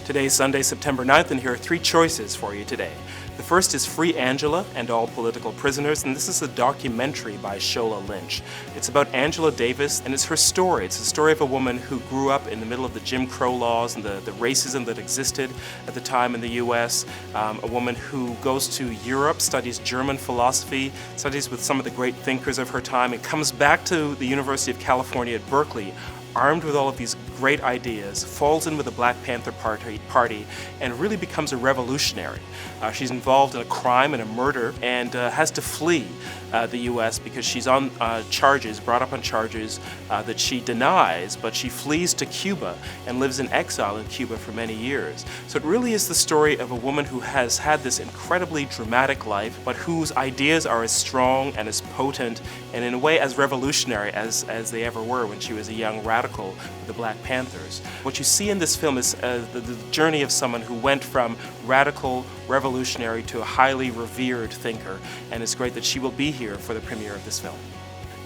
Today's Sunday, September 9th, and here are three choices for you today. The first is Free Angela and All Political Prisoners, and this is a documentary by Shola Lynch. It's about Angela Davis, and it's her story. It's the story of a woman who grew up in the middle of the Jim Crow laws and the racism that existed at the time in the U.S., a woman who goes to Europe, studies German philosophy, studies with some of the great thinkers of her time, and comes back to the University of California at Berkeley, armed with all of these great ideas, falls in with the Black Panther Party, and really becomes a revolutionary. She's involved in a crime and a murder, and has to flee the U.S. because she's on brought up on charges that she denies, but she flees to Cuba and lives in exile in Cuba for many years. So it really is the story of a woman who has had this incredibly dramatic life, but whose ideas are as strong and as potent and in a way as revolutionary as they ever were when she was a young radical with the Black Panthers. What you see in this film is the journey of someone who went from radical, revolutionary to a highly revered thinker, and it's great that she will be here for the premiere of this film.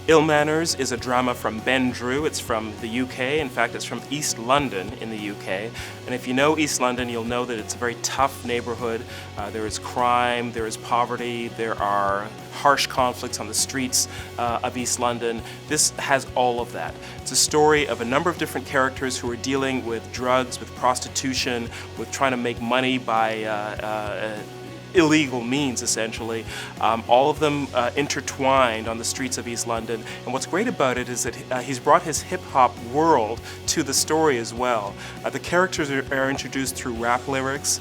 Ill Manners is a drama from Ben Drew. It's from the UK. In fact, it's from East London in the UK. And if you know East London, you'll know that it's a very tough neighborhood. There is crime, there is poverty, there are harsh conflicts on the streets of East London. This has all of that. It's a story of a number of different characters who are dealing with drugs, with prostitution, with trying to make money by illegal means, essentially. All of them intertwined on the streets of East London. And what's great about it is that he's brought his hip-hop world to the story as well. The characters are introduced through rap lyrics.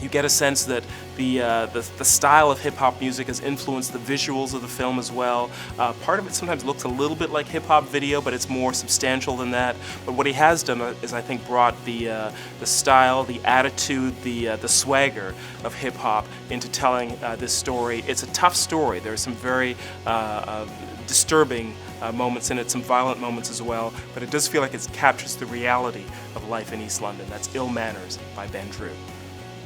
You get a sense that the style of hip-hop music has influenced the visuals of the film as well. Part of it sometimes looks a little bit like hip-hop video, but it's more substantial than that. But what he has done is, I think, brought the style, the attitude, the swagger of hip-hop into telling this story. It's a tough story. There are some very disturbing moments in it, some violent moments as well, but it does feel like it captures the reality of life in East London. That's Ill Manners by Ben Drew.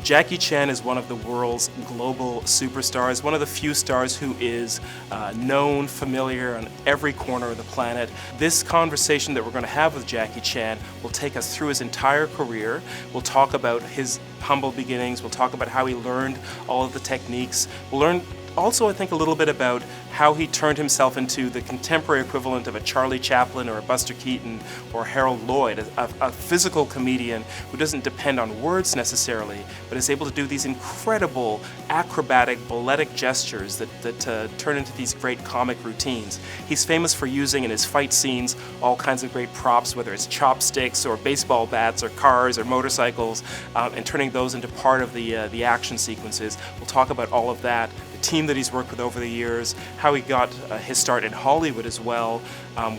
Jackie Chan is one of the world's global superstars, one of the few stars who is known, familiar on every corner of the planet. This conversation that we're going to have with Jackie Chan will take us through his entire career. We'll talk about his humble beginnings. We'll talk about how he learned all of the techniques. We'll learn also, I think, a little bit about how he turned himself into the contemporary equivalent of a Charlie Chaplin or a Buster Keaton or Harold Lloyd, a physical comedian who doesn't depend on words necessarily, but is able to do these incredible acrobatic, balletic gestures that turn into these great comic routines. He's famous for using in his fight scenes all kinds of great props, whether it's chopsticks or baseball bats or cars or motorcycles, and turning those into part of the action sequences. We'll talk about all of that, the team that he's worked with over the years, how he got his start in Hollywood as well,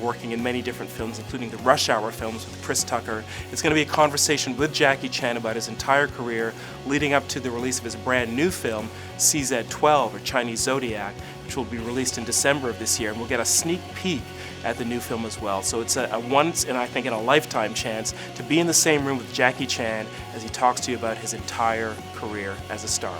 working in many different films, including the Rush Hour films with Chris Tucker. It's going to be a conversation with Jackie Chan about his entire career, leading up to the release of his brand new film, CZ12, or Chinese Zodiac, which will be released in December of this year, and we'll get a sneak peek at the new film as well. So it's a once, and I think in a lifetime chance, to be in the same room with Jackie Chan as he talks to you about his entire career as a star.